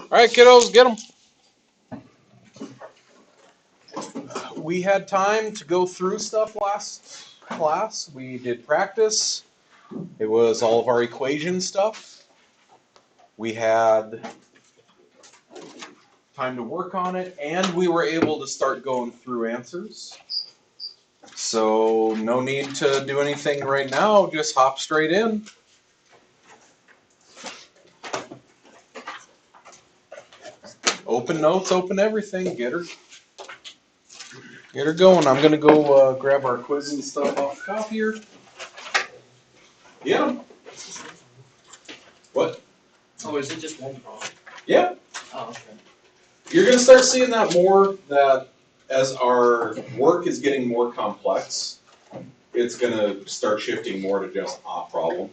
All right, kiddos, get them. We had time to go through stuff last class. We did practice. It was all of our equation stuff. We had time to work on it, and we were able to start going through answers. So no need to do anything right now, just hop straight in. Open notes, open everything, get her going. I'm gonna go grab our quiz and stuff off the copier. Yeah. What? Oh, is it just one problem? Yeah. Oh, okay. You're gonna start seeing that more, that as our work is getting more complex, it's gonna start shifting more to just a problem.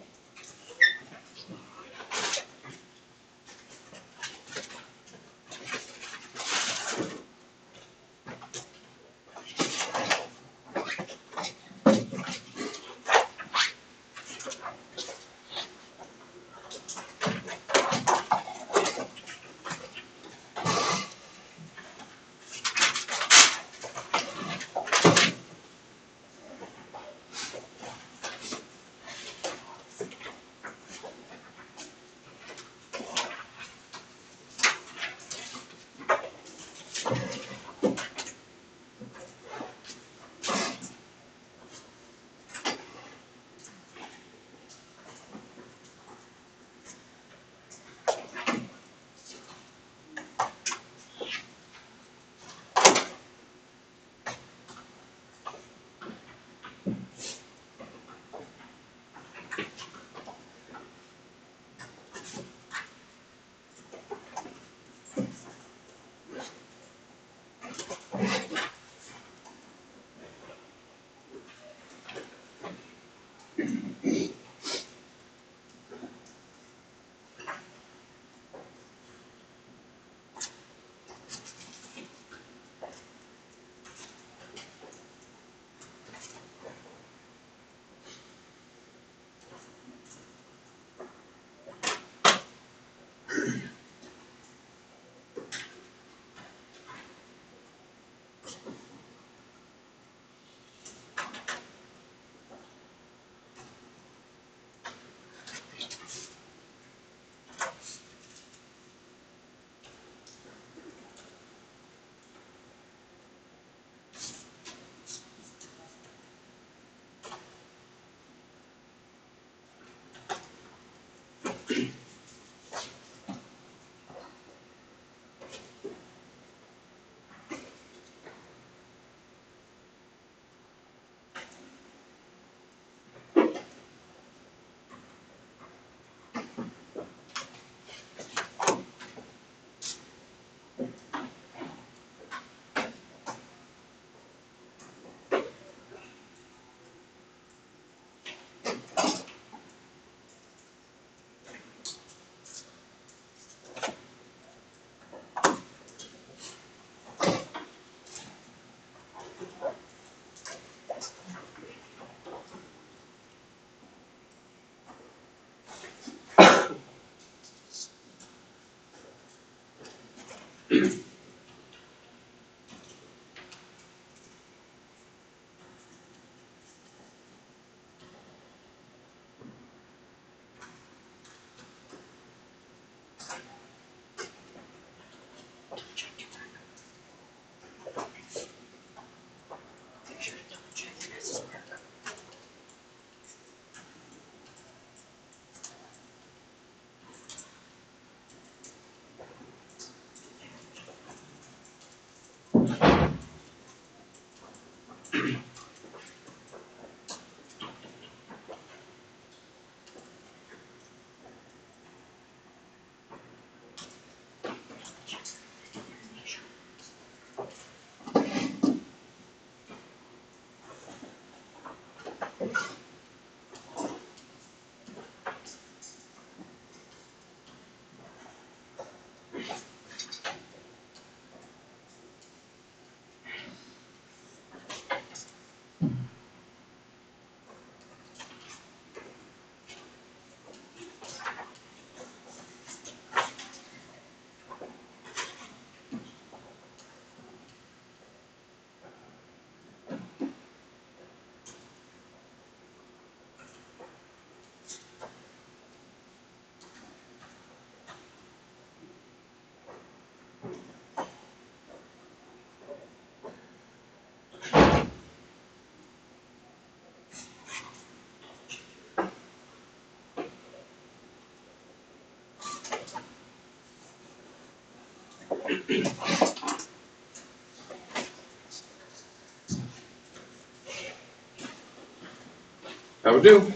How we do?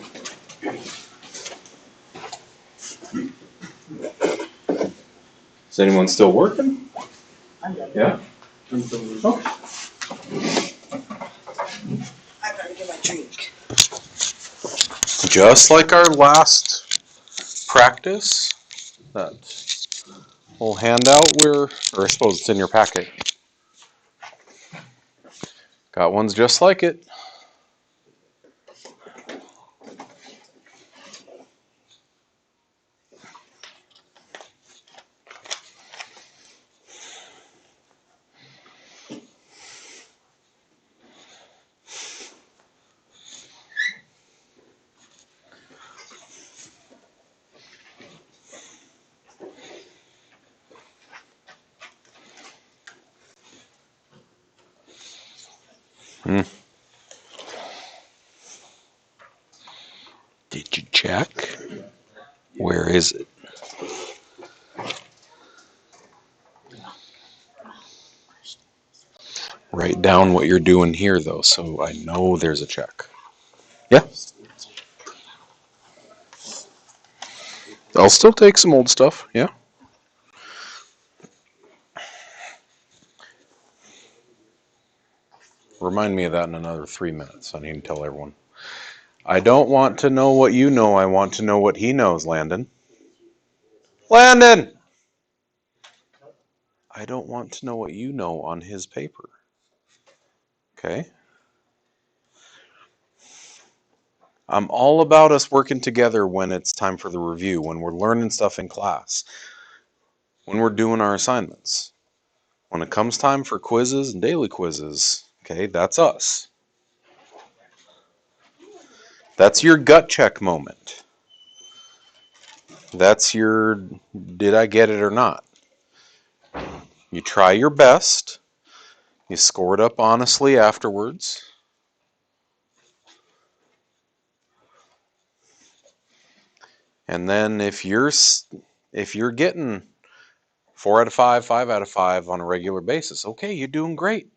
Is anyone still working? I'm done. Yeah? I'm still losing. Okay. I gotta get my drink. Just like our last practice, that whole handout or I suppose it's in your packet. Got ones just like it. Did you check? Where is it? Write down what you're doing here, though, so I know there's a check. Yeah? I'll still take some old stuff, yeah? Remind me of that in another 3 minutes. I need to tell everyone. I don't want to know what you know. I want to know what he knows, Landon. Landon! I don't want to know what you know on his paper. Okay? I'm all about us working together when it's time for the review, when we're learning stuff in class, when we're doing our assignments. When it comes time for quizzes and daily quizzes, okay, that's us. That's your gut check moment. That's your, did I get it or not? You try your best. You score it up honestly afterwards. And then if you're getting 4 out of 5, 5 out of 5 on a regular basis, okay, you're doing great.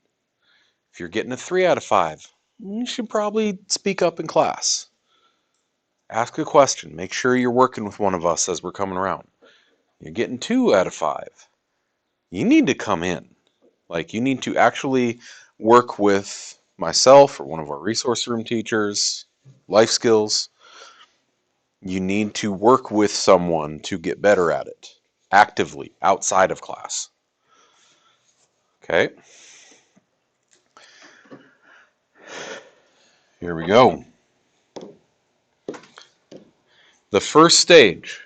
If you're getting a 3 out of 5, you should probably speak up in class. Ask a question. Make sure you're working with one of us as we're coming around. You're getting 2 out of 5. You need to come in. Like, you need to actually work with myself or one of our resource room teachers, life skills. You need to work with someone to get better at it, actively, outside of class. Okay? Here we go. The first stage.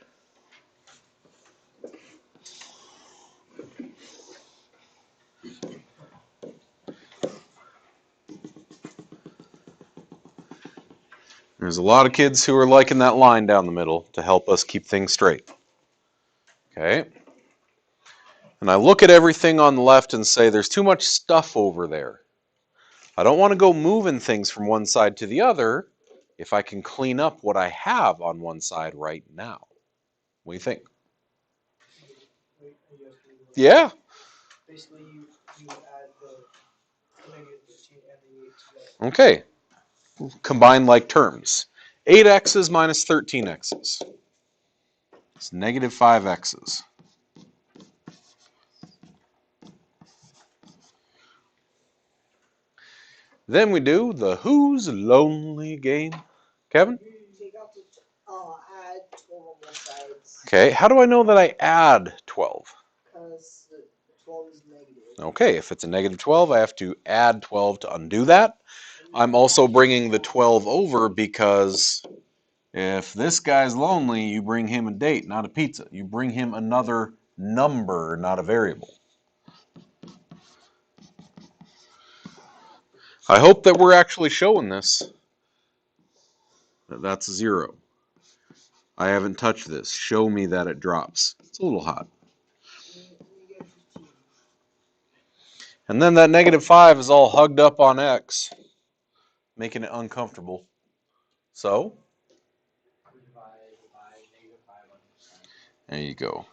There's a lot of kids who are liking that line down the middle to help us keep things straight. Okay? And I look at everything on the left and say, there's too much stuff over there. I don't want to go moving things from one side to the other if I can clean up what I have on one side right now. What do you think? Yeah. Basically, you add the negative 13 and the 8 together. Okay. Combine like terms. 8x's minus 13x's. It's negative 5x's. Then we do the who's lonely game. Kevin? You got to add 12 on both sides. Okay, how do I know that I add 12? Because 12 is negative. Okay, if it's a negative 12, I have to add 12 to undo that. I'm also bringing the 12 over because if this guy's lonely, you bring him a date, not a pizza. You bring him another number, not a variable. I hope that we're actually showing this. That's 0. I haven't touched this. Show me that it drops. It's a little hot. And then that negative 5 is all hugged up on x, making it uncomfortable. So, there you go.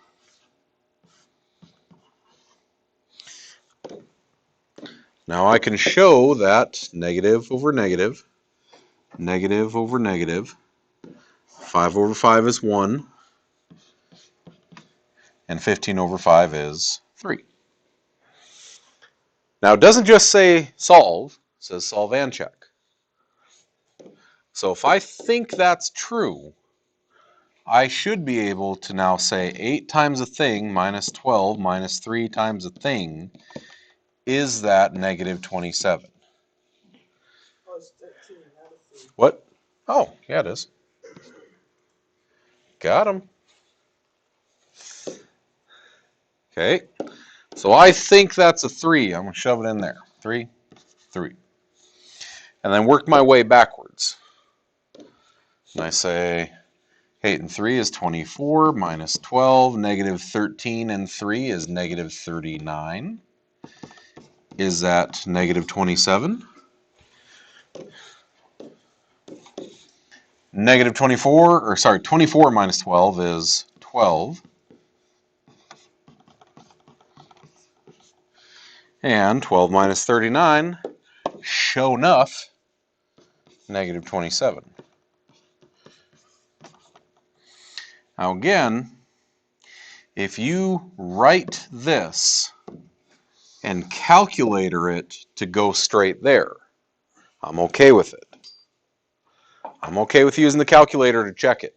Now I can show that negative over negative, negative over negative, 5 over 5 is 1, and 15 over 5 is 3. Now it doesn't just say solve, it says solve and check. So if I think that's true, I should be able to now say 8 times a thing minus 12 minus 3 times a thing, is that negative 27? Oh, it's 13, not a 3. What? Oh, yeah, it is. Got him. Okay, so I think that's a 3. I'm going to shove it in there. 3, 3. And then work my way backwards. And I say 8 and 3 is 24, minus 12, negative 13 and 3 is negative 39. Is that negative 27? Negative 24, or sorry, 24 minus 12 is 12. And 12 minus 39, sure enough, negative 27. Now again, if you write this and calculator it to go straight there, I'm okay with it. I'm okay with using the calculator to check it.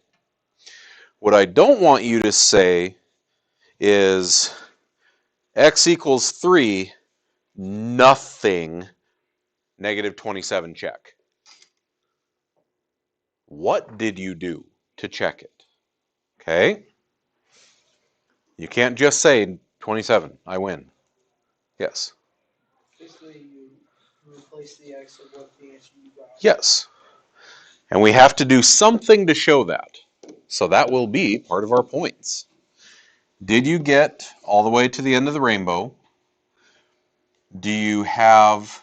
What I don't want you to say is x equals 3, nothing, negative 27 check. What did you do to check it? Okay? You can't just say 27, I win. Yes. Basically, you replace the x of what the answer you got. Yes. And we have to do something to show that. So that will be part of our points. Did you get all the way to the end of the rainbow? Do you have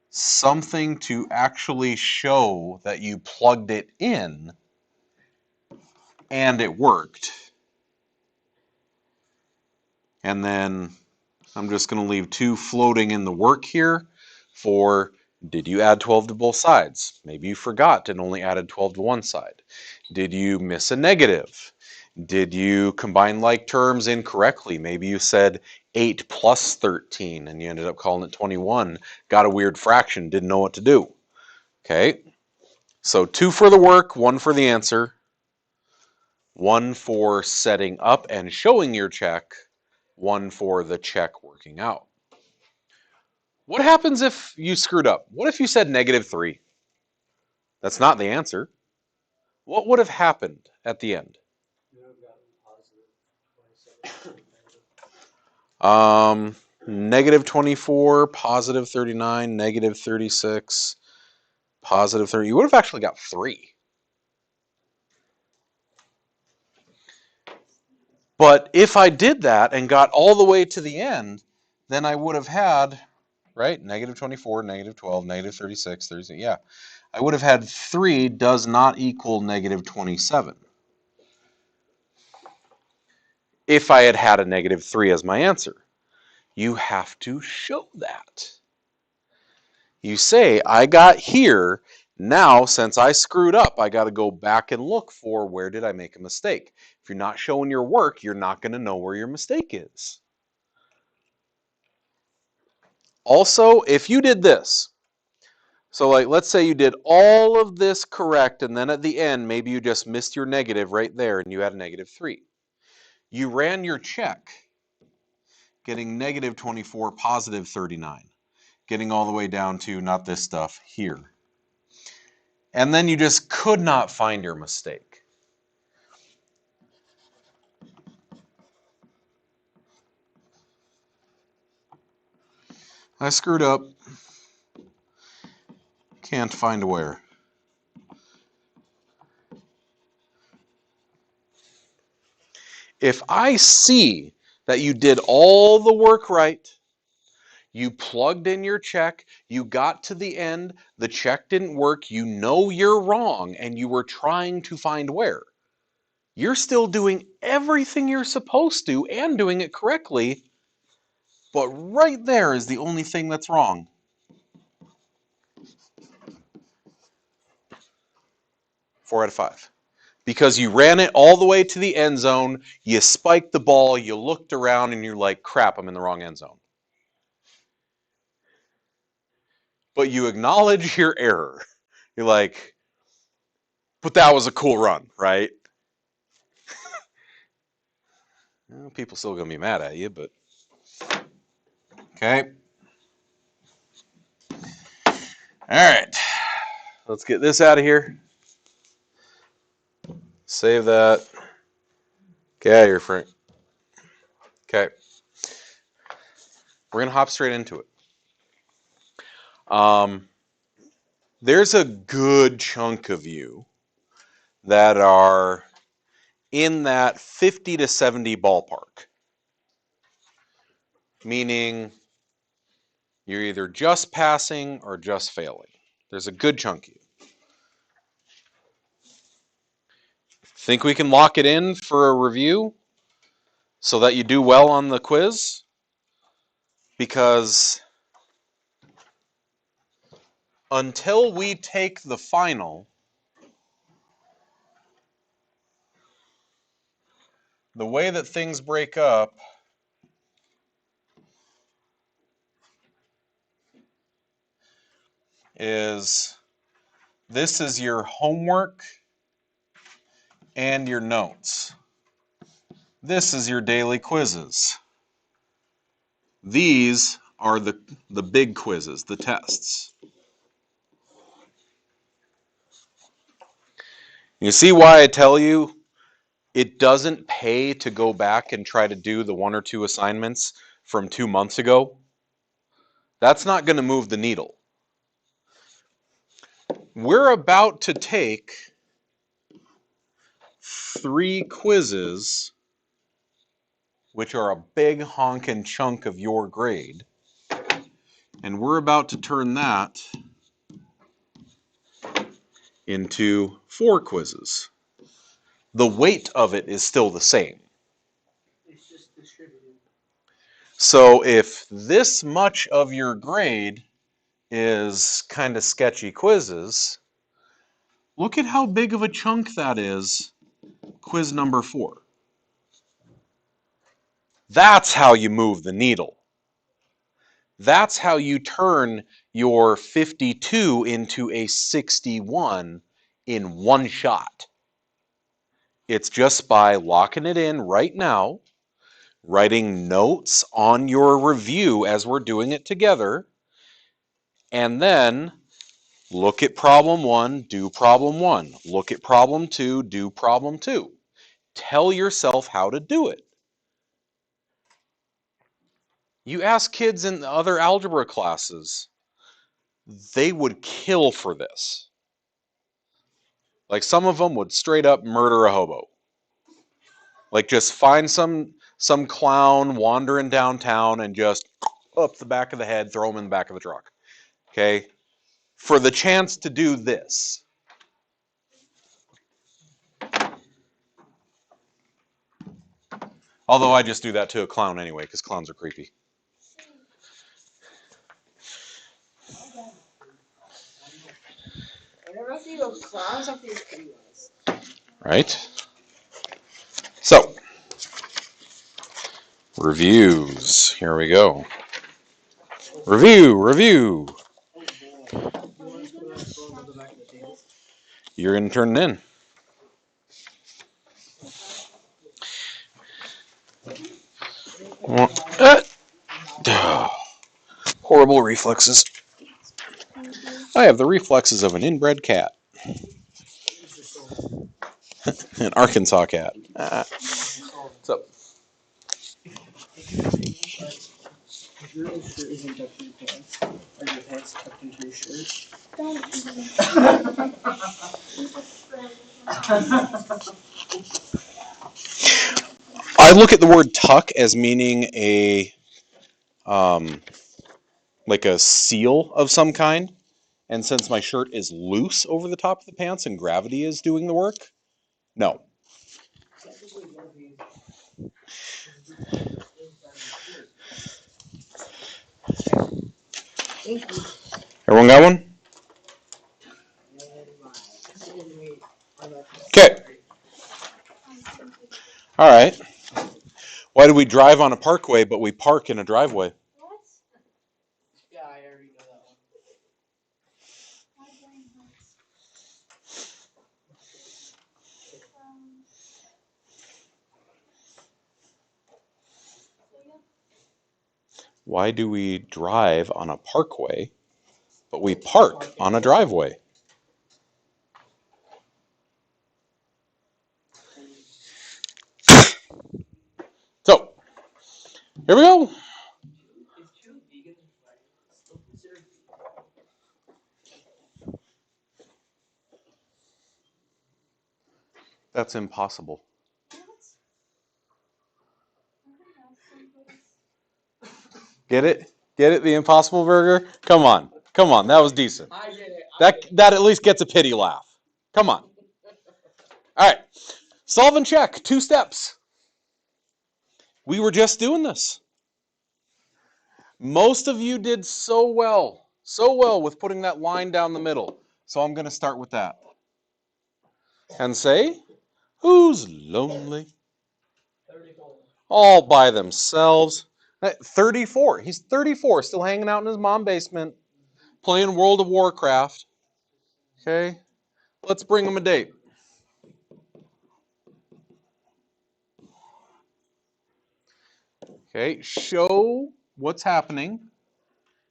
something to actually show that you plugged it in and it worked? And then I'm just going to leave 2 floating in the work here for, did you add 12 to both sides? Maybe you forgot and only added 12 to one side. Did you miss a negative? Did you combine like terms incorrectly? Maybe you said 8 plus 13 and you ended up calling it 21. Got a weird fraction, didn't know what to do. Okay, so 2 for the work, 1 for the answer, 1 for setting up and showing your check, 1 for the check working out. What happens if you screwed up? What if you said negative 3? That's not the answer. What would have happened at the end? You would have gotten positive 27. Negative 24, positive 39, negative 36, positive 30. You would have actually got 3. But if I did that and got all the way to the end, then I would have had, right, negative 24, negative 12, negative 36, 36. Yeah, I would have had 3 does not equal negative 27. If I had had a negative 3 as my answer. You have to show that. You say, I got here, now since I screwed up, I got to go back and look for where did I make a mistake. If you're not showing your work, you're not going to know where your mistake is. Also, if you did this, so like let's say you did all of this correct and then at the end maybe you just missed your negative right there and you had a negative 3. You ran your check getting negative 24, positive 39. Getting all the way down to, not this stuff, here. And then you just could not find your mistake. I screwed up. Can't find where. If I see that you did all the work right, you plugged in your check, you got to the end, the check didn't work, you know you're wrong, and you were trying to find where. You're still doing everything you're supposed to and doing it correctly, But right there is the only thing that's wrong. Four out of five. Because you ran it all the way to the end zone, you spiked the ball, you looked around, and you're like, crap, I'm in the wrong end zone. But you acknowledge your error. You're like, but that was a cool run, right? Well, people still gonna be mad at you, but okay. All right, let's get this out of here. Save that. Get out of here, Frank. Okay, we're gonna hop straight into it. There's a good chunk of you that are in that 50 to 70 ballpark, meaning you're either just passing or just failing. There's a good chunk of you. Think we can lock it in for a review so that you do well on the quiz? Because until we take the final, the way that things break up is this is your homework and your notes. This is your daily quizzes. These are the big quizzes, the tests. You see why I tell you it doesn't pay to go back and try to do the 1 or 2 assignments from 2 months ago? That's not going to move the needle. We're about to take 3 quizzes, which are a big honkin' chunk of your grade, and we're about to turn that into 4 quizzes. The weight of it is still the same. It's just distributed. So if this much of your grade is kind of sketchy quizzes, look at how big of a chunk that is, quiz number 4. That's how you move the needle. That's how you turn your 52 into a 61 in one shot. It's just by locking it in right now, writing notes on your review as we're doing it together, and then look at problem 1, do problem 1. Look at problem 2, do problem 2. Tell yourself how to do it. You ask kids in other algebra classes, they would kill for this. Like some of them would straight up murder a hobo. Like just find some clown wandering downtown and just up the back of the head, throw him in the back of the truck. Okay? For the chance to do this. Although I just do that to a clown anyway, because clowns are creepy. Whenever I see those clowns, I feel Pennywise. Right? So, reviews. Here we go. Review. Oh boy. You want us to put our phones on the back of the table? You're going to turn it in. Horrible reflexes. I have the reflexes of an inbred cat. An Arkansas cat. So, If your shirt isn't tucked in your pants, are your pants tucked into your shirt? I look at the word tuck as meaning like a seal of some kind. And since my shirt is loose over the top of the pants and gravity is doing the work, no. Technically, it would be. Because it's inside of your shirt. Thank you. Everyone got one? Okay. All right. Why do we drive on a parkway, but we park in a driveway? Yeah, I already know that one. Why do we drive on a parkway, but we park on a driveway? So, here we go. If two vegans are fighting, it's still considered vegan. That's impossible. Get it? Get it? The Impossible Burger? Come on. Come on. That was decent. I get it. That at least gets a pity laugh. Come on. All right. Solve and check. 2 steps. We were just doing this. Most of you did so well with putting that line down the middle. So I'm going to start with that. And say, who's lonely? 34. All by themselves. 34. He's 34, still hanging out in his mom's basement, playing World of Warcraft. Okay? Let's bring him a date. Okay, show what's happening.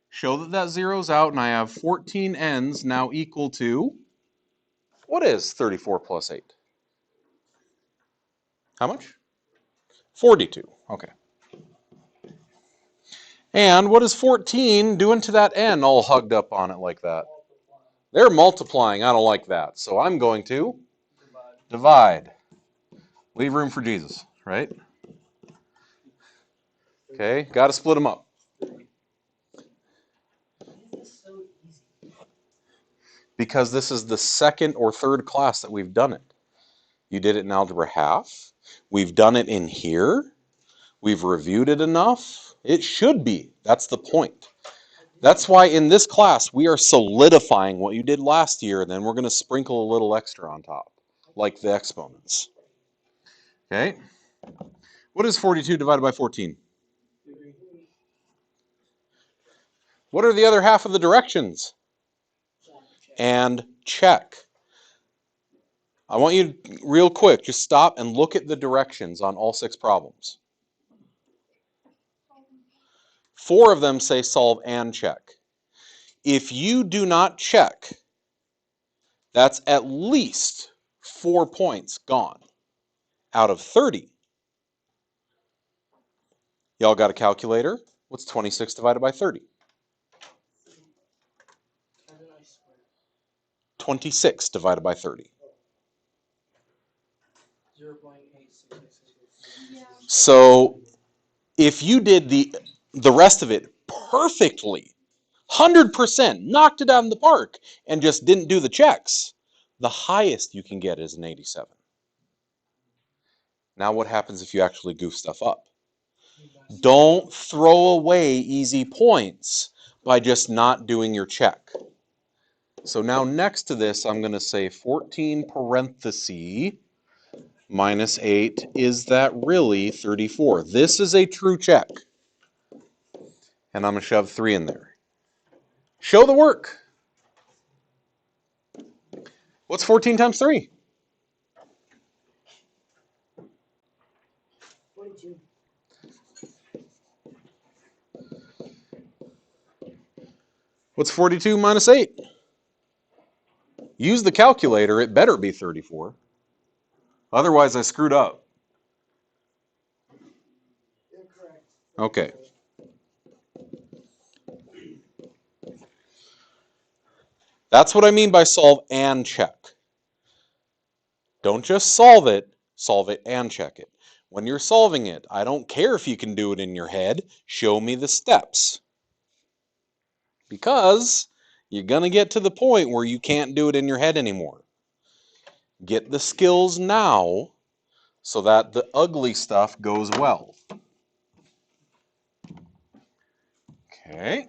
Show that that zero's out, and I have 14 n's now equal to, what is 34 plus 8? How much? 42. Okay. And what is 14 doing to that n all hugged up on it like that? They're multiplying. I don't like that. So I'm going to divide. Leave room for Jesus, right? Okay, got to split them up. So easy. Because this is the second or third class that we've done it. You did it in Algebra half. We've done it in here. We've reviewed it enough. It should be. That's the point. That's why in this class, we are solidifying what you did last year, and then we're going to sprinkle a little extra on top, like the exponents. Okay? What is 42 divided by 14? What are the other half of the directions? And check. I want you to, real quick, just stop and look at the directions on all 6 problems. 4 of them say solve and check. If you do not check, that's at least 4 points gone out of 30. Y'all got a calculator? What's 26 divided by 30? 26 divided by 30. 0.866. So if you did the rest of it perfectly, 100%, knocked it out in the park, and just didn't do the checks, the highest you can get is an 87. Now what happens if you actually goof stuff up? Don't throw away easy points by just not doing your check. So now next to this, I'm going to say 14 parentheses minus 8. Is that really 34? This is a true check. And I'm going to shove 3 in there. Show the work. What's 14 times 3? 42. What's 42 minus 8? Use the calculator. It better be 34. Otherwise, I screwed up. You're correct. Okay. That's what I mean by solve and check. Don't just solve it and check it. When you're solving it, I don't care if you can do it in your head. Show me the steps. Because you're going to get to the point where you can't do it in your head anymore. Get the skills now so that the ugly stuff goes well. Okay.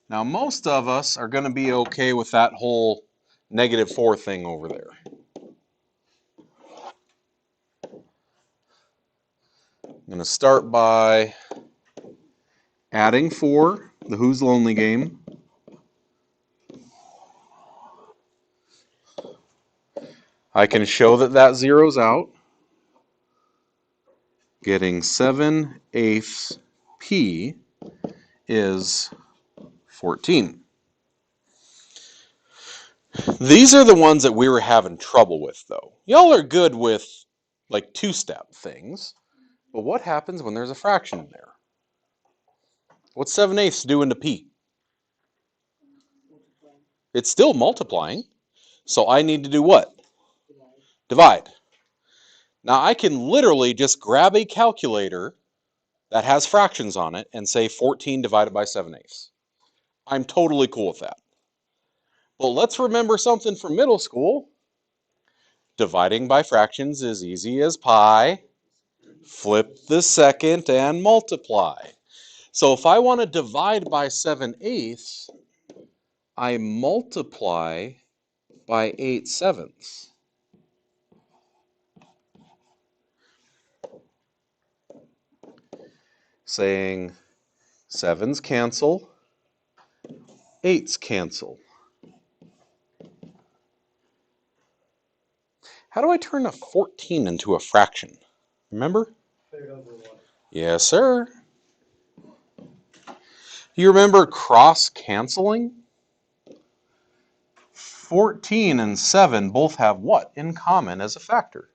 Now, most of us are going to be okay with that whole -4 thing over there. I'm going to start by adding 4, the Who's Lonely game. I can show that that zeroes out, getting 7/8 p is 14. These are the ones that we were having trouble with, though. Y'all are good with like two-step things, but what happens when there's a fraction in there? What's 7/8 do into p? It's still multiplying, so I need to do what? Divide. Now I can literally just grab a calculator that has fractions on it and say 14 divided by 7/8. I'm totally cool with that. But let's remember something from middle school. Dividing by fractions is easy as pie. Flip the second and multiply. So if I want to divide by 7/8, I multiply by 8/7. Saying 7s cancel, 8s cancel. How do I turn a 14 into a fraction? Remember? Put it over 1. Yes, sir. You remember cross-canceling? 14 and 7 both have what in common as a factor?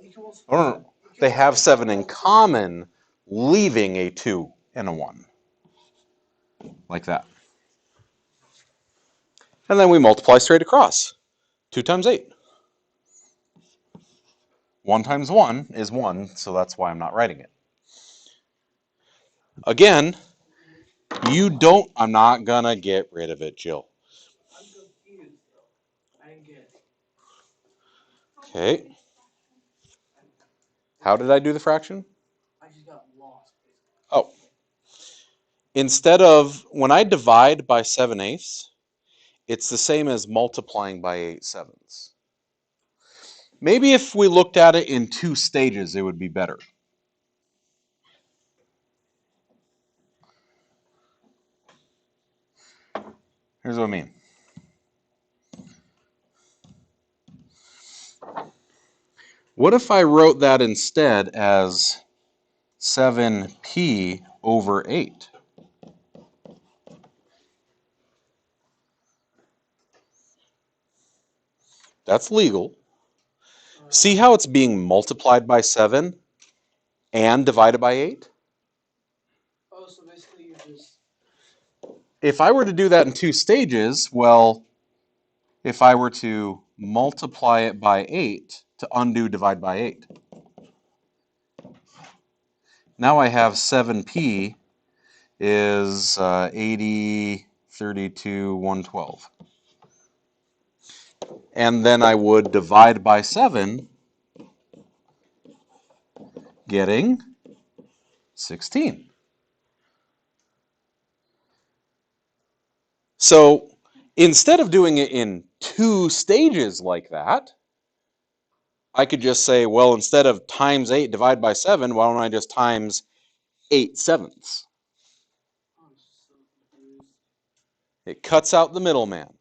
You can also, Oh, they have 7 in common, leaving a 2 and a 1. Like that. And then we multiply straight across. 2 times 8. 1 times 1 is 1, so that's why I'm not writing it. Again, I'm not gonna get rid of it, Jill. I'm confused though. I didn't get it. Okay. How did I do the fraction? I just got lost. Oh. Instead of, when I divide by 7/8, it's the same as multiplying by 8/7. Maybe if we looked at it in 2 stages, it would be better. Here's what I mean. What if I wrote that instead as 7p over 8? That's legal. See how it's being multiplied by 7 and divided by 8? Oh, so basically you just. If I were to do that in 2 stages, well, if I were to multiply it by 8 to undo divide by 8. Now I have 7p is 80, 32, 112. And then I would divide by 7, getting 16. So instead of doing it in 2 stages like that, I could just say, well, instead of times 8 divided by 7, why don't I just times 8/7? I'm so confused. It cuts out the middleman.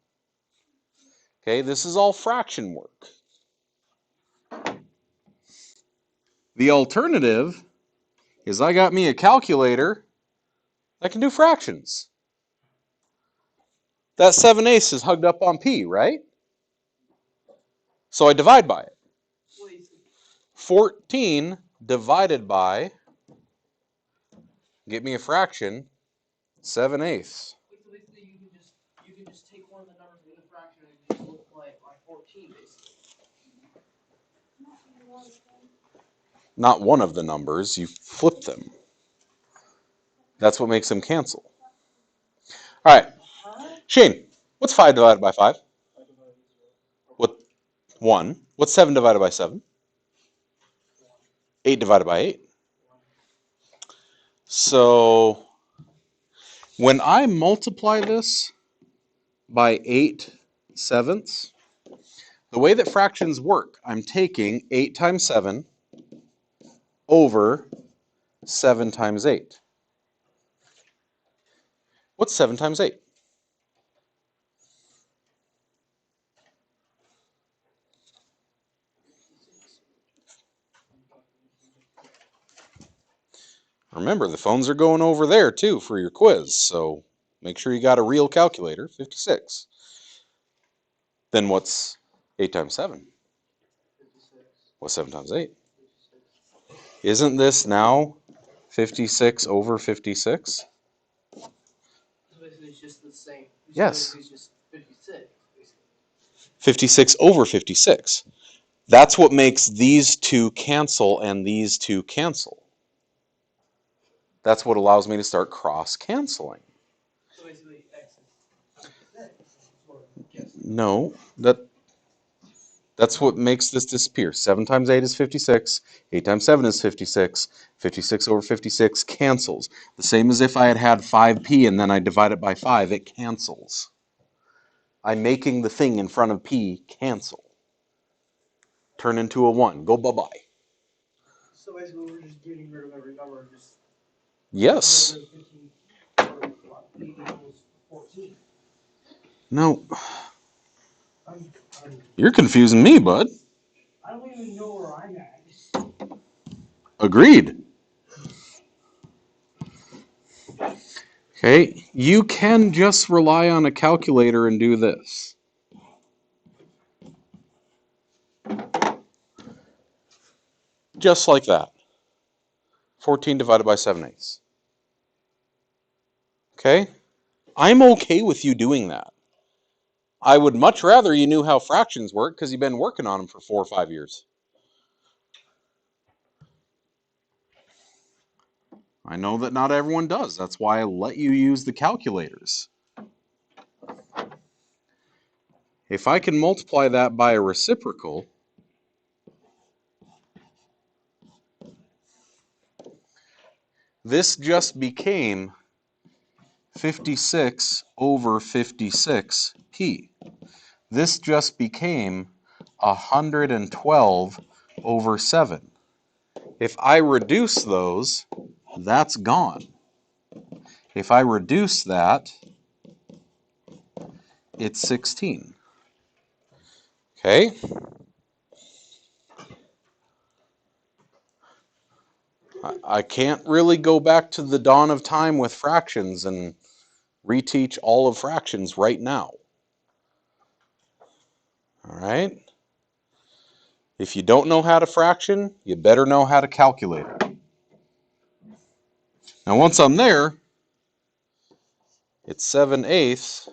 Okay, this is all fraction work. The alternative is I got me a calculator that can do fractions. That 7/8 is hugged up on p, right? So I divide by it. 14 divided by, get me a fraction, 7/8. So basically you can just take one of the numbers in the fraction and just multiply it by 14 basically. Not one of the numbers, you flip them. That's what makes them cancel. All right, Shane, what's 5 divided by 5? What? 1. What's 7 divided by 7? 8 divided by 8. So When I multiply this by 8/7, the way that fractions work, I'm taking 8 times 7 over 7 times 8. What's 7 times 8? Remember, the phones are going over there too for your quiz, so make sure you got a real calculator. 56. Then what's 8 times 7? 56. What's 7 times 8? 56. Isn't this now 56 over 56? So basically it's just the same. Yes. It's just 56, basically. 56 over 56. That's what makes these two cancel and these two cancel. That's what allows me to start cross-canceling. So basically x is 56. Sort of guessing. No, that's what makes this disappear. 7 times 8 is 56. 8 times 7 is 56. 56 over 56 cancels. The same as if I had 5p and then I divide it by 5, it cancels. I'm making the thing in front of p cancel. Turn into a 1. Go bye-bye. So basically we're just getting rid of every number and just Yes. 15 or 8 equals 14. No. I'm, You're confusing me, bud. I don't even know where I'm at. Agreed. Okay, you can just rely on a calculator and do this. Just like that. 14 divided by 7/8. Okay? I'm okay with you doing that. I would much rather you knew how fractions work because you've been working on them for 4 or 5 years. I know that not everyone does. That's why I let you use the calculators. If I can multiply that by a reciprocal, this just became 56 over 56p. This just became 112 over 7. If I reduce those, that's gone. If I reduce that, it's 16. Okay? I can't really go back to the dawn of time with fractions and reteach all of fractions right now. All right? If you don't know how to fraction, you better know how to calculate it. Now, once I'm there, it's 7/8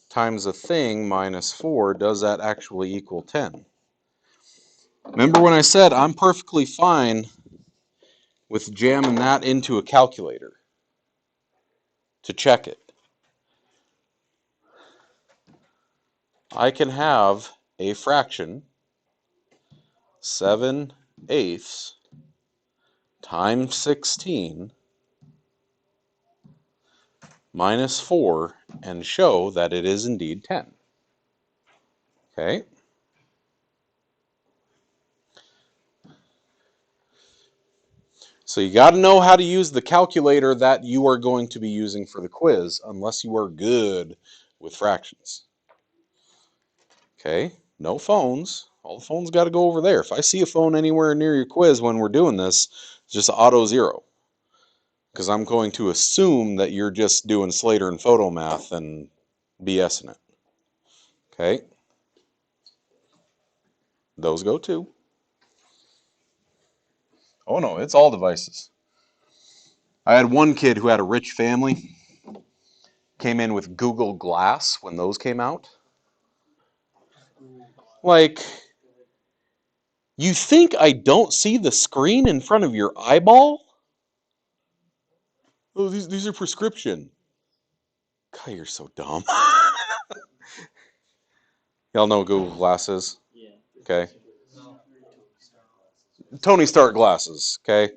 times a thing minus 4. Does that actually equal 10? Remember when I said I'm perfectly fine with jamming that into a calculator to check it? I can have a fraction 7/8 times 16 minus 4 and show that it is indeed 10. Okay? So you got to know how to use the calculator that you are going to be using for the quiz, unless you are good with fractions. Okay? No phones. All the phones got to go over there. If I see a phone anywhere near your quiz when we're doing this, it's just auto 0. Because I'm going to assume that you're just doing Slater and photo math and BSing it. Okay? Those go too. Oh no, it's all devices. I had one kid who had a rich family, came in with Google Glass when those came out. Like, you think I don't see the screen in front of your eyeball? Oh, these are prescription. God, you're so dumb. Y'all know what Google Glass is? Yeah. Okay. No. Tony Stark glasses, okay?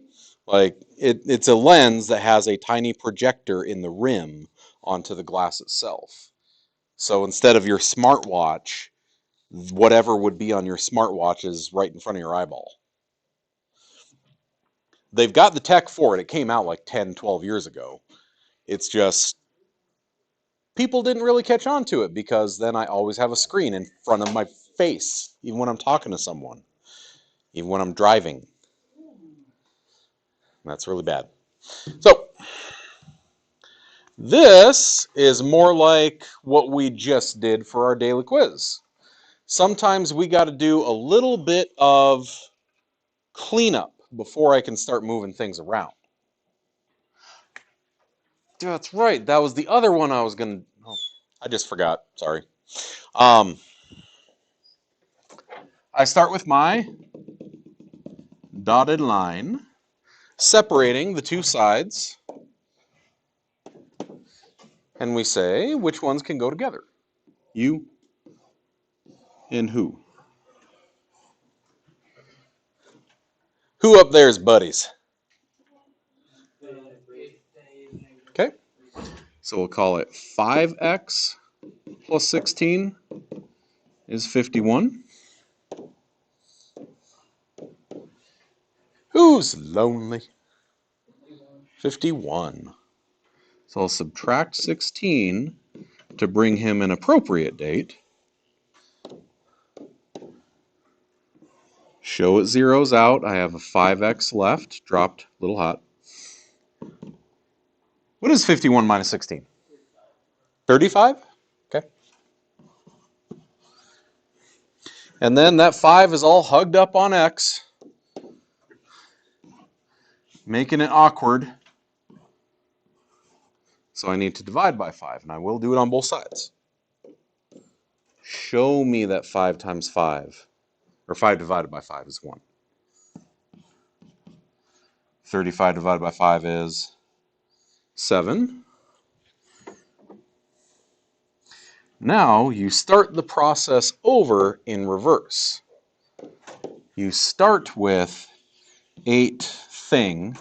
Like, it's a lens that has a tiny projector in the rim onto the glass itself. So instead of your smartwatch, whatever would be on your smartwatch is right in front of your eyeball. They've got the tech for it. It came out like 10, 12 years ago. It's just people didn't really catch on to it because then I always have a screen in front of my face, even when I'm talking to someone, even when I'm driving. That's really bad. So this is more like what we just did for our daily quiz. Sometimes we got to do a little bit of cleanup before I can start moving things around. That's right. That was the other one I was going to... Oh, I just forgot. Sorry. I start with my dotted line, separating the two sides, and we say which ones can go together. You and who? Who up there is buddies? Okay. So we'll call it 5x plus 16 is 51. Who's lonely? 51. So I'll subtract 16 to bring him an appropriate date. Show it zeros out. I have a 5x left, dropped a little hot. What is 51 minus 16? 35? Okay. And then that 5 is all hugged up on x, making it awkward. So I need to divide by 5, and I will do it on both sides. Show me that 5 times 5, or 5 divided by 5 is 1. 35 divided by 5 is 7. Now you start the process over in reverse. You start with 8 thing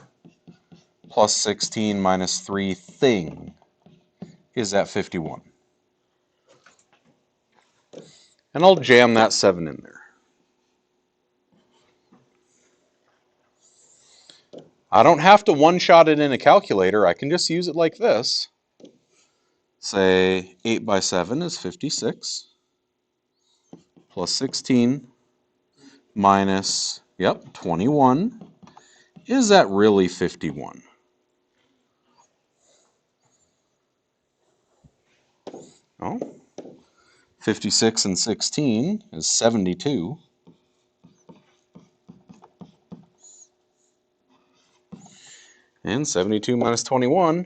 plus 16 minus 3 thing is at 51. And I'll jam that 7 in there. I don't have to one-shot it in a calculator. I can just use it like this. Say 8 by 7 is 56 plus 16 minus, 21. Is that really 51? Oh, 56 and 16 is 72. And 72 minus 21,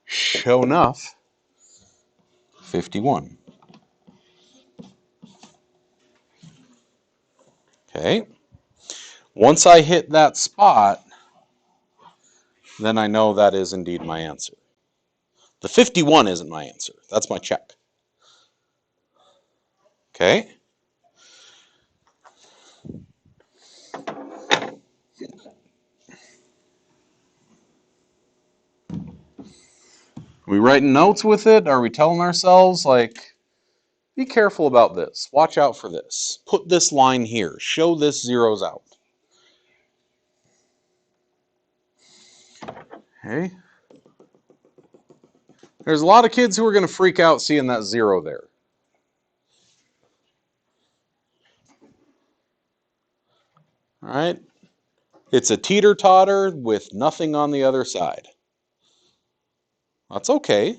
sure enough, 51. Okay. Once I hit that spot, then I know that is indeed my answer. The 51 isn't my answer. That's my check. Okay. Are we writing notes with it? Are we telling ourselves, like, be careful about this. Watch out for this. Put this line here. Show this zeros out. Okay. There's a lot of kids who are going to freak out seeing that 0 there. All right. It's a teeter-totter with nothing on the other side. That's okay.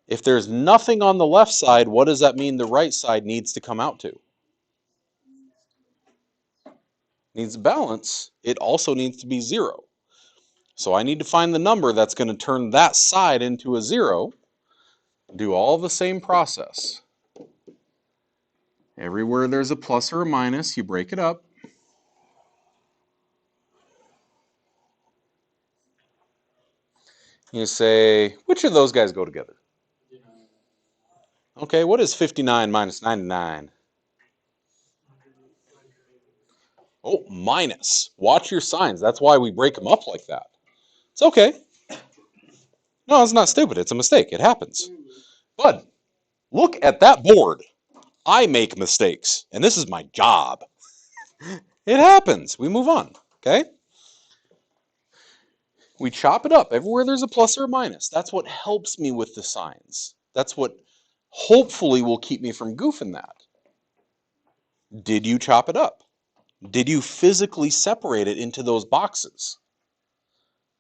If there's nothing on the left side, what does that mean the right side needs to come out to? Needs balance. It also needs to be 0. So I need to find the number that's going to turn that side into a 0. Do all the same process. Everywhere there's a plus or a minus, you break it up. You say, which of those guys go together? Okay, what is 59 minus 99? Oh, minus. Watch your signs. That's why we break them up like that. It's okay. No, it's not stupid. It's a mistake. It happens. Bud, look at that board. I make mistakes, and this is my job. It happens. We move on, okay? We chop it up. Everywhere there's a plus or a minus. That's what helps me with the signs. That's what hopefully will keep me from goofing that. Did you chop it up? Did you physically separate it into those boxes?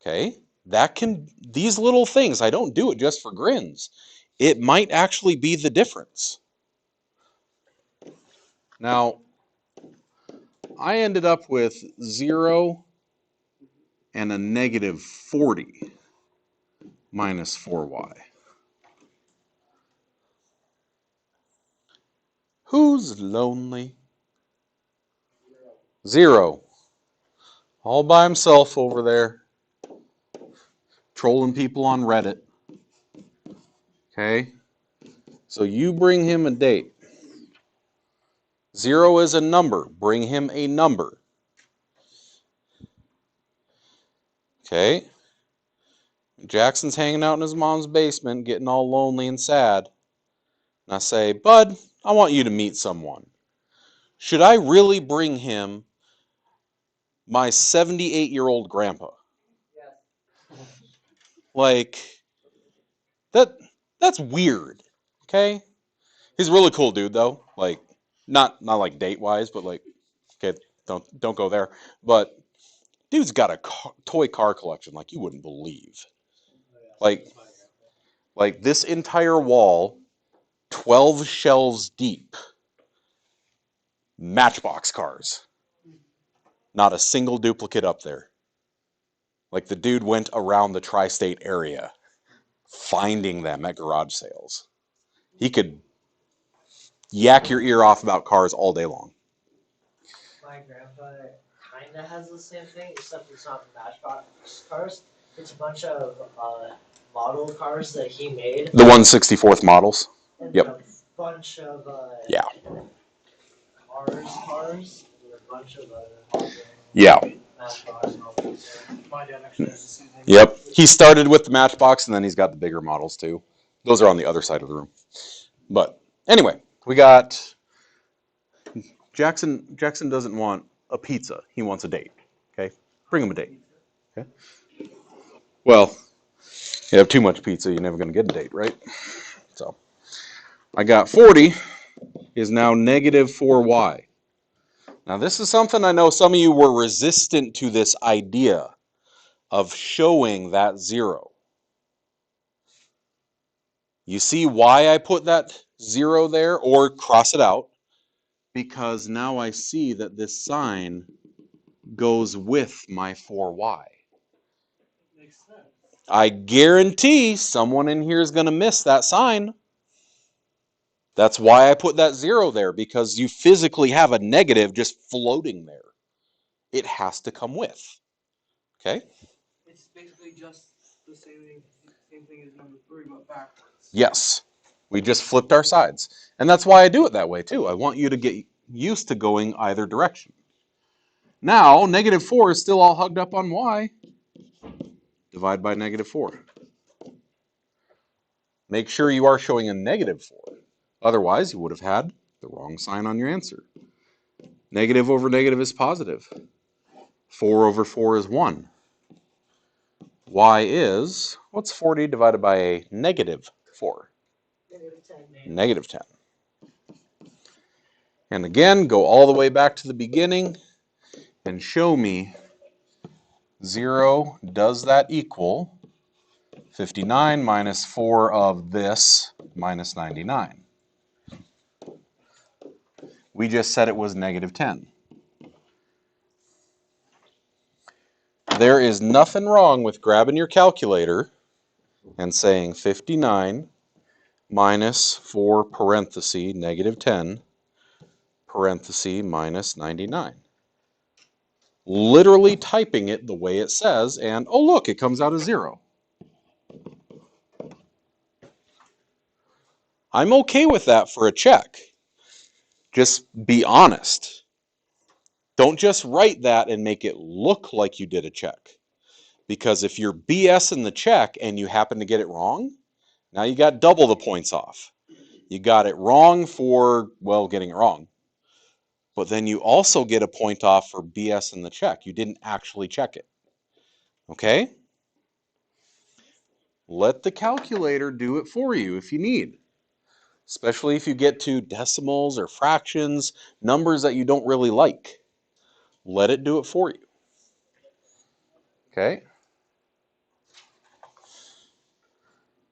Okay, these little things, I don't do it just for grins. It might actually be the difference. Now, I ended up with 0 and a negative 40 minus 4y. Who's lonely? 0. All by himself over there, trolling people on Reddit. Okay, so you bring him a date. 0 is a number. Bring him a number. Okay. Jackson's hanging out in his mom's basement, getting all lonely and sad. And I say, Bud, I want you to meet someone. Should I really bring him my 78-year-old grandpa? Yes. Like, that's weird. Okay? He's a really cool dude though. Like, not like date-wise, but like, okay, don't go there. But dude's got a toy car collection like you wouldn't believe. Like this entire wall, 12 shelves deep, Matchbox cars. Not a single duplicate up there. Like the dude went around the tri-state area finding them at garage sales. He could yak your ear off about cars all day long. My grandpa kind of has the same thing, except it's not Matchbox cars. It's a bunch of model cars that he made. The 164th models. And Yep. a bunch of Yeah. cars, and a bunch of Yeah. Matchbox models. So my dad actually has the same thing. Yep. He started with the Matchbox, and then he's got the bigger models too. Those are on the other side of the room. But anyway, we got Jackson. Jackson doesn't want a pizza. He wants a date. Okay, bring him a date. Okay. Well, you have too much pizza, you're never going to get a date, right? So I got 40 is now negative 4y. Now this is something I know some of you were resistant to, this idea of showing that 0. You see why I put that 0 there or cross it out? Because now I see that this sign goes with my 4y. Makes sense. I guarantee someone in here is going to miss that sign. That's why I put that 0 there, because you physically have a negative just floating there. It has to come with. Okay? It's basically just the same thing as number 3, but backwards. Yes. We just flipped our sides. And that's why I do it that way too. I want you to get used to going either direction. Now, negative 4 is still all hugged up on y. Divide by negative 4. Make sure you are showing a negative 4. Otherwise, you would have had the wrong sign on your answer. Negative over negative is positive. 4 over 4 is 1. Y is, what's 40 divided by a negative 4? Negative 10. Negative 10. And again, go all the way back to the beginning and show me 0, does that equal 59 minus 4 of this minus 99? We just said it was negative 10. There is nothing wrong with grabbing your calculator and saying 59 minus 4 parenthesis negative 10 parenthesis minus 99. Literally typing it the way it says, and oh look, it comes out as 0. I'm okay with that for a check. Just be honest. Don't just write that and make it look like you did a check. Because if you're BSing the check and you happen to get it wrong, now you got double the points off. You got it wrong for, well, getting it wrong. But then you also get a point off for BSing the check. You didn't actually check it. Okay? Let the calculator do it for you if you need. Especially if you get to decimals or fractions, numbers that you don't really like. Let it do it for you. Okay?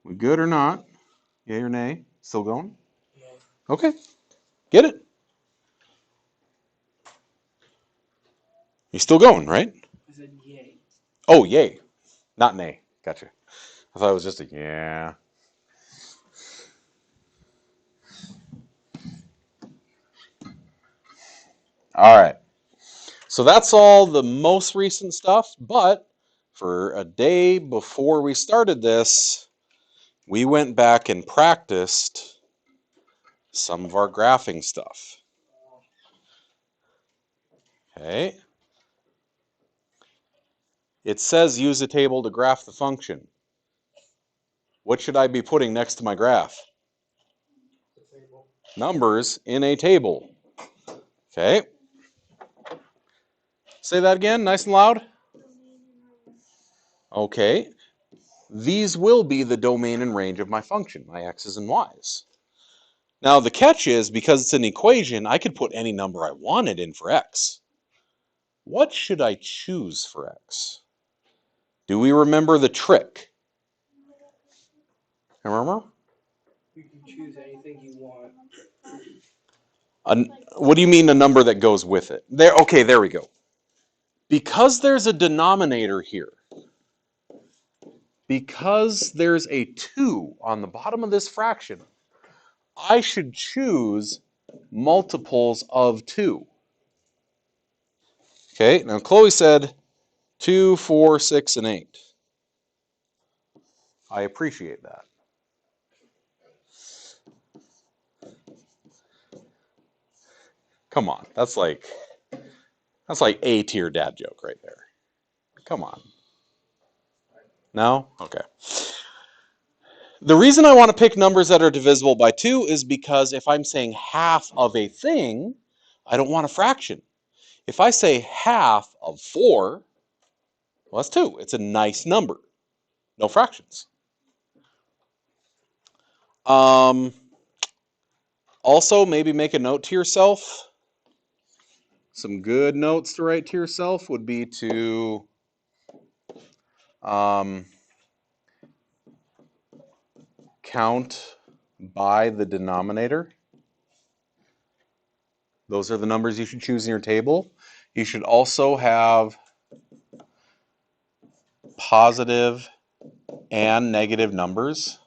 We good or not? Yay or nay? Still going? Yeah. Okay. Get it? You're still going, right? I said yay. Oh, yay. Not nay. Gotcha. I thought it was just a yeah. All right. So that's all the most recent stuff, but for a day before we started this, we went back and practiced some of our graphing stuff. Okay. It says use a table to graph the function. What should I be putting next to my graph? Numbers in a table. Okay. Say that again, nice and loud. Okay. These will be the domain and range of my function, my x's and y's. Now the catch is, because it's an equation, I could put any number I wanted in for x. What should I choose for x? Do we remember the trick? Remember? You can choose anything you want. What do you mean a number that goes with it? There. Okay, there we go. Because there's a denominator here, because there's a 2 on the bottom of this fraction, I should choose multiples of 2. Okay, now Chloe said 2, 4, 6, and 8. I appreciate that. Come on, that's like A tier dad joke right there. Come on. No? Okay. The reason I want to pick numbers that are divisible by 2 is because if I'm saying half of a thing, I don't want a fraction. If I say half of 4, well, that's 2. It's a nice number. No fractions. Also, maybe make a note to yourself. Some good notes to write to yourself would be to count by the denominator. Those are the numbers you should choose in your table. You should also have positive and negative numbers.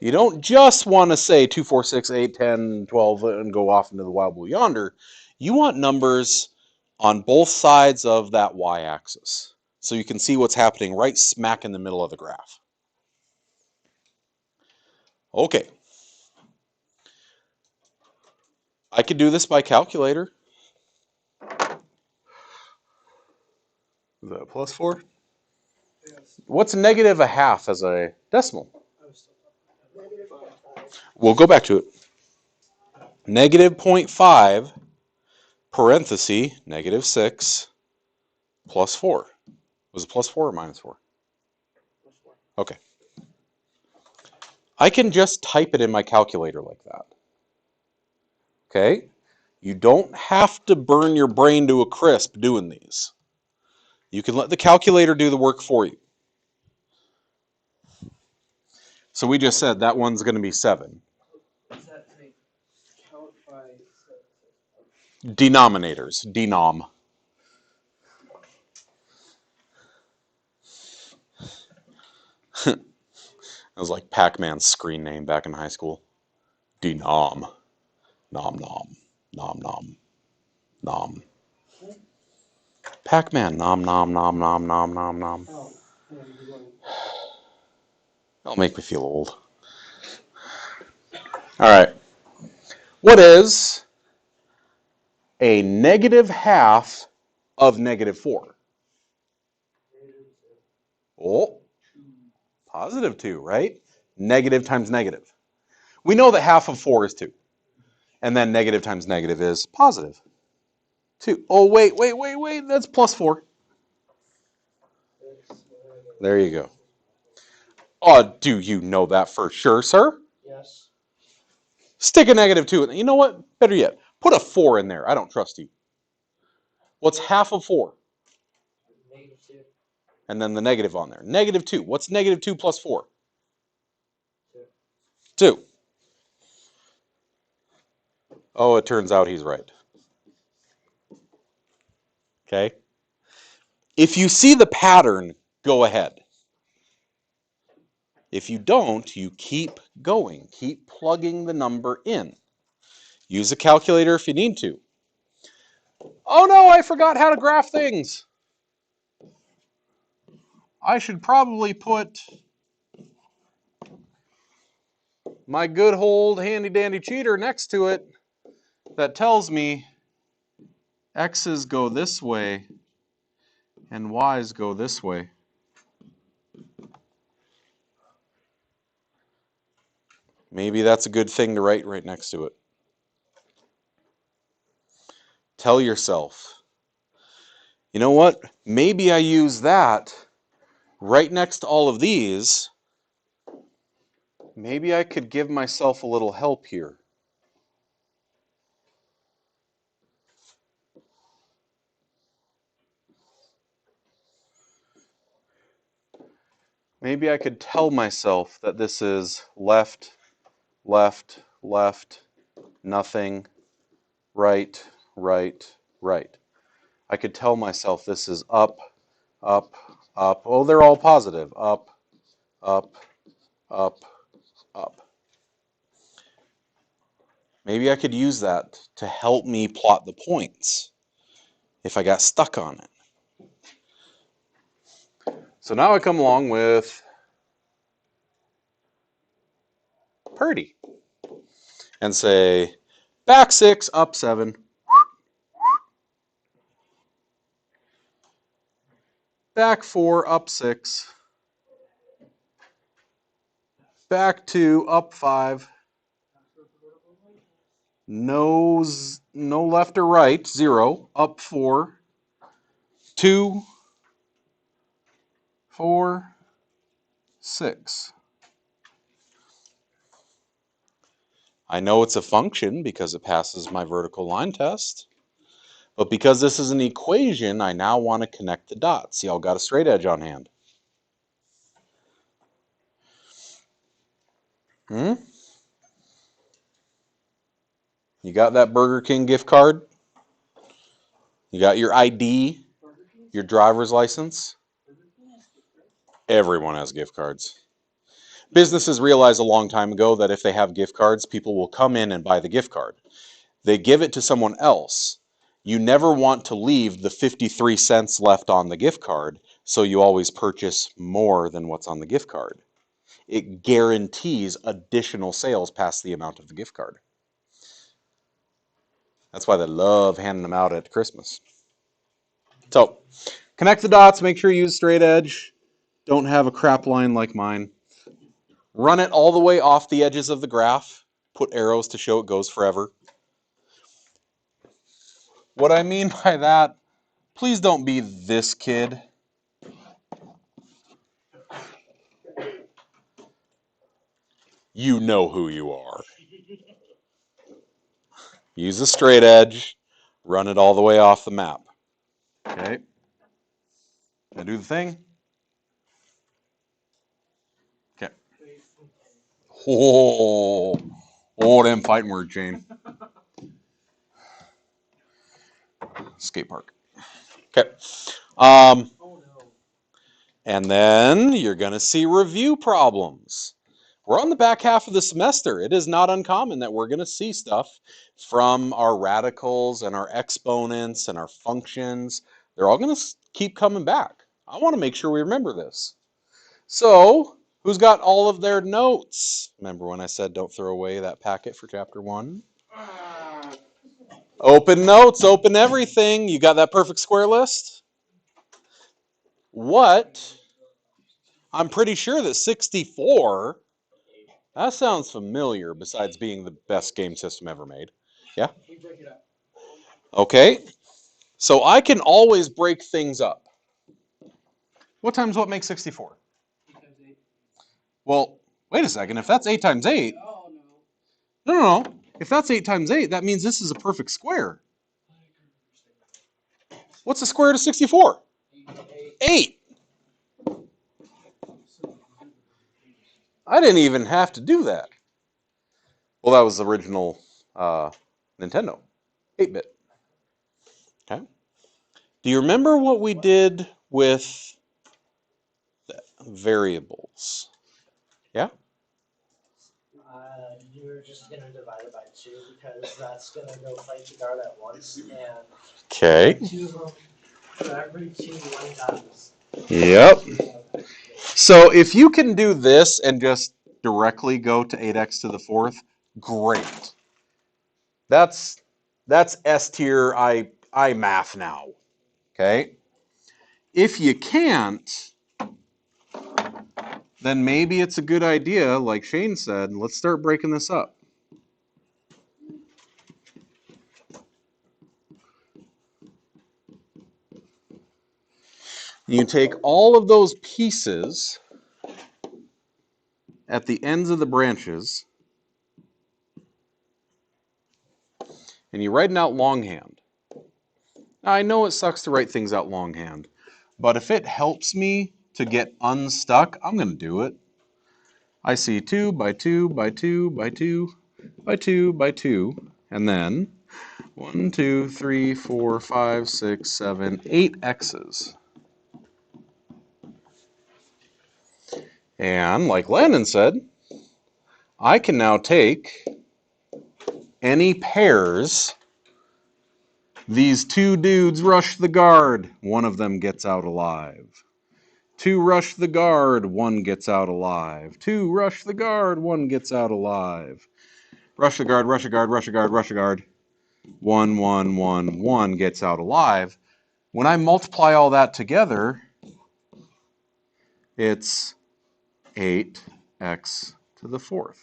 You don't just want to say 2, 4, 6, 8, 10, 12 and go off into the wild blue yonder. You want numbers on both sides of that y-axis so you can see what's happening right smack in the middle of the graph. Okay. I could do this by calculator. Is that plus 4? Yes. What's negative a half as a decimal? -0.5. We'll go back to it. Negative 0.5 parenthesis negative 6 plus 4. Was it plus 4 or minus 4? Okay. I can just type it in my calculator like that. Okay? You don't have to burn your brain to a crisp doing these. You can let the calculator do the work for you. So we just said that one's going to be 7. Does that make count by Denominators. Denom. That was like Pac-Man's screen name back in high school. Denom. Nom nom. Nom nom. Nom. Pac-Man. Nom nom nom nom nom nom nom. Oh, yeah, you're going. That'll make me feel old. All right. What is a negative half of negative 4? Oh, positive 2, right? Negative times negative. We know that half of 4 is 2. And then negative times negative is positive 2. Oh, wait. That's plus 4. There you go. Oh, do you know that for sure, sir? Yes. Stick a negative 2 in there. You know what? Better yet, put a 4 in there. I don't trust you. What's half of 4? -2. And then the negative on there. Negative 2. What's negative 2 plus 4? 2. Oh, it turns out he's right. Okay? If you see the pattern, go ahead. If you don't, you keep going. Keep plugging the number in. Use a calculator if you need to. Oh no, I forgot how to graph things. I should probably put my good old handy dandy cheater next to it that tells me x's go this way and y's go this way. Maybe that's a good thing to write right next to it. Tell yourself, you know what? Maybe I use that right next to all of these. Maybe I could give myself a little help here. Maybe I could tell myself that this is left, left, left, nothing, right, right, right. I could tell myself this is up, up, up. Oh, they're all positive. Up, up, up, up. Maybe I could use that to help me plot the points if I got stuck on it. So now I come along with Purdy and say, back 6, up 7. Back 4, up 6. Back 2, up 5. No left or right, 0. Up 4. 2, 4, 6. I know it's a function because it passes my vertical line test. But because this is an equation, I now want to connect the dots. Y'all got a straight edge on hand. You got that Burger King gift card? You got your ID, your driver's license? Everyone has gift cards. Businesses realized a long time ago that if they have gift cards, people will come in and buy the gift card. They give it to someone else. You never want to leave the 53 cents left on the gift card, so you always purchase more than what's on the gift card. It guarantees additional sales past the amount of the gift card. That's why they love handing them out at Christmas. So, connect the dots, make sure you use straight edge. Don't have a crap line like mine. Run it all the way off the edges of the graph. Put arrows to show it goes forever. What I mean by that, please don't be this kid. You know who you are. Use a straight edge. Run it all the way off the map. Okay. Now do the thing. Okay. Them fighting word chain. Skate park. Okay. And then you're going to see review problems. We're on the back half of the semester. It is not uncommon that we're going to see stuff from our radicals and our exponents and our functions. They're all going to keep coming back. I want to make sure we remember this. So, who's got all of their notes? Remember when I said don't throw away that packet for chapter 1? Open notes, open everything. You got that perfect square list? What? I'm pretty sure that 64, that sounds familiar besides being the best game system ever made. Yeah? Okay. So I can always break things up. What times what makes 64? Well, wait a second. If that's 8 times 8. No. If that's 8 times 8, that means this is a perfect square. What's the square root of 64? 8. I didn't even have to do that. Well, that was the original Nintendo. 8-bit. Okay. Do you remember what we did with variables? Yeah? You're just gonna divide it by 2 because that's gonna go fight the guard at once, and Okay. 2 of them, for every 2 one dies. Yep. So if you can do this and just directly go to 8x to the 4th, great. That's S tier I math now. Okay? If you can't, then maybe it's a good idea, like Shane said, let's start breaking this up. You take all of those pieces at the ends of the branches and you write it out longhand. Now, I know it sucks to write things out longhand, but if it helps me to get unstuck, I'm going to do it. I see 2 by 2 by 2 by 2 by 2 by 2, and then 1, 2, 3, 4, 5, 6, 7, 8 X's. And like Landon said, I can now take any pairs. These 2 dudes rush the guard. One of them gets out alive. 2 rush the guard. 1 gets out alive. 2 rush the guard. 1 gets out alive. Rush the guard, rush the guard, rush the guard, rush the guard. 1, 1, 1, 1 gets out alive. When I multiply all that together, it's 8x to the 4th.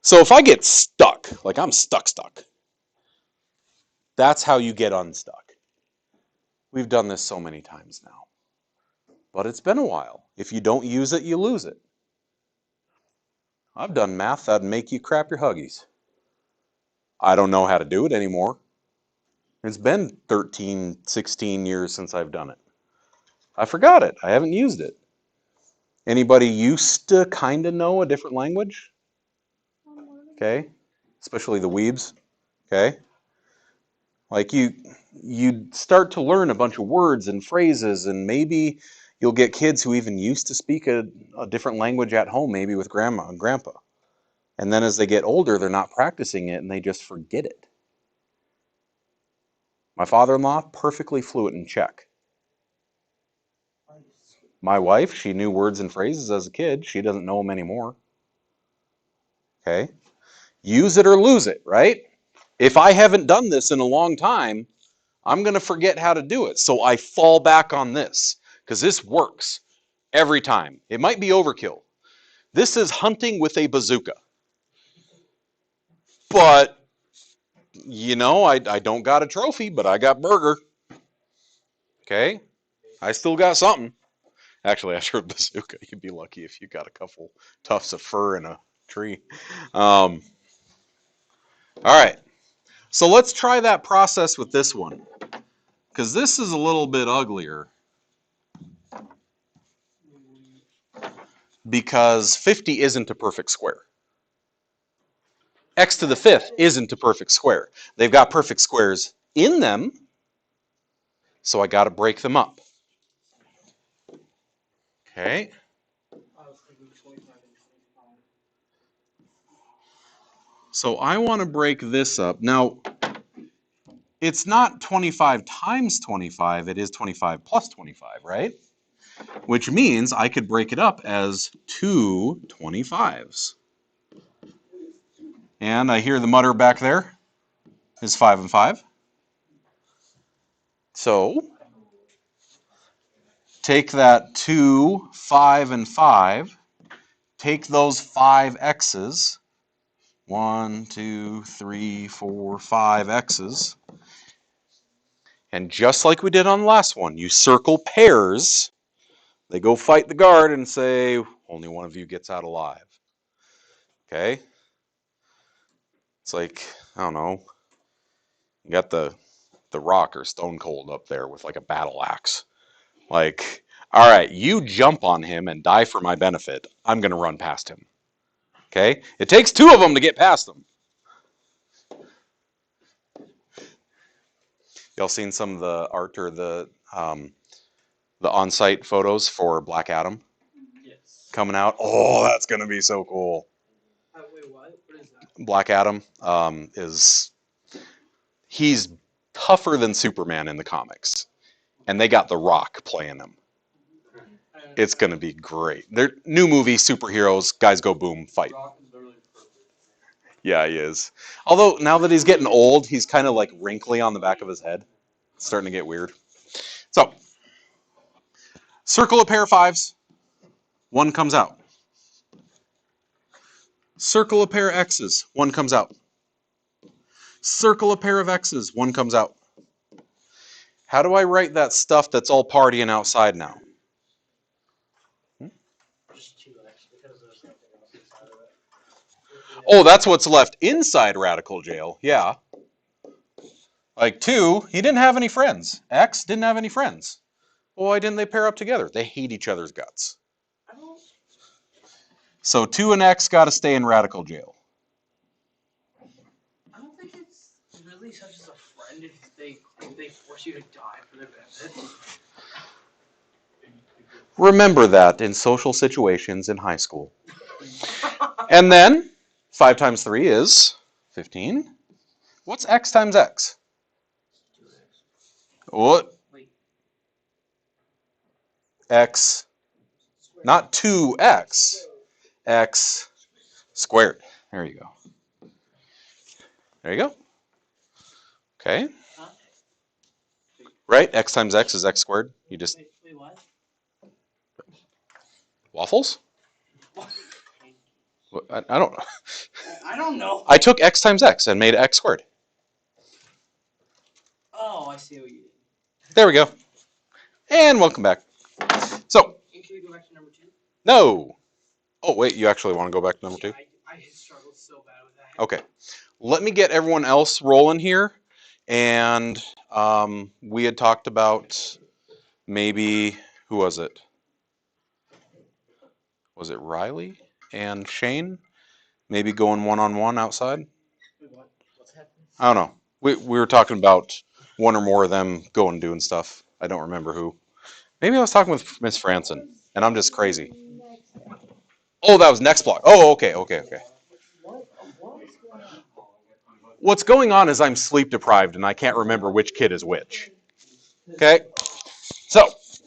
So if I get stuck, like I'm stuck, that's how you get unstuck. We've done this so many times now. But it's been a while. If you don't use it, you lose it. I've done math that'd make you crap your huggies. I don't know how to do it anymore. It's been 13, 16 years since I've done it. I forgot it. I haven't used it. Anybody used to kind of know a different language? Okay. Especially the weebs. Okay. Like you start to learn a bunch of words and phrases, and maybe you'll get kids who even used to speak a different language at home, maybe with grandma and grandpa. And then as they get older, they're not practicing it and they just forget it. My father-in-law, perfectly fluent in Czech. My wife, she knew words and phrases as a kid. She doesn't know them anymore. Okay? Use it or lose it, right? If I haven't done this in a long time, I'm going to forget how to do it. So I fall back on this because this works every time. It might be overkill. This is hunting with a bazooka. But, you know, I don't got a trophy, but I got burger. Okay? I still got something. Actually, after a bazooka, you'd be lucky if you got a couple tufts of fur in a tree. All right. So let's try that process with this one, because this is a little bit uglier. Because 50 isn't a perfect square. X to the 5th isn't a perfect square. They've got perfect squares in them, so I got to break them up. Okay. So I want to break this up. Now, it's not 25 times 25, it is 25 plus 25, right? Which means I could break it up as 2 25s. And I hear the mutter back there is 5 and 5. So take that 2, 5, and 5. Take those 5 x's. 1, 2, 3, 4, 5 x's. And just like we did on the last one, you circle pairs. They go fight the guard and say, only one of you gets out alive. Okay? It's like, I don't know, you got the Rock or Stone Cold up there with like a battle axe. Like, all right, you jump on him and die for my benefit. I'm going to run past him. Okay? It takes 2 of them to get past him. Y'all seen some of the art or the on-site photos for Black Adam? Yes. Coming out? Oh, that's going to be so cool. Wait, what? What is that? Black Adam he's tougher than Superman in the comics. And they got The Rock playing him. It's going to be great. They're new movie, superheroes, guys go boom, fight. Yeah, he is. Although, now that he's getting old, he's kind of like wrinkly on the back of his head. It's starting to get weird. So, circle a pair of 5s. 1 comes out. Circle a pair of x's. 1 comes out. Circle a pair of x's. 1 comes out. How do I write that stuff that's all partying outside now? Just 2x because there's nothing else inside of it. Oh, that's what's left inside radical jail. Yeah. Like 2, he didn't have any friends. X didn't have any friends. Well, why didn't they pair up together? They hate each other's guts. So 2 and X got to stay in radical jail. I don't think it's really such as a friend if they force you to die for their benefit. Remember that in social situations in high school. And then 5 times 3 is 15. What's X times X? What? X, not 2x, x squared. There you go. There you go. Okay. Right? X times x is x squared. You just... Wait, what? Waffles? I don't know. I don't know. I took x times x and made x squared. Oh, I see what you did. There we go. And welcome back. So... Can we go back to number 2? No. Oh, wait, you actually want to go back to number 2? I struggled so bad with that. Okay. Let me get everyone else rolling here. And we had talked about maybe, who was it? Was it Riley and Shane? Maybe going one-on-one outside? What's happening? I don't know. We were talking about one or more of them going and doing stuff. I don't remember who. Maybe I was talking with Miss Franson, and I'm just crazy. Oh, that was next block. Oh, okay. What's going on is I'm sleep deprived, and I can't remember which kid is which. Okay?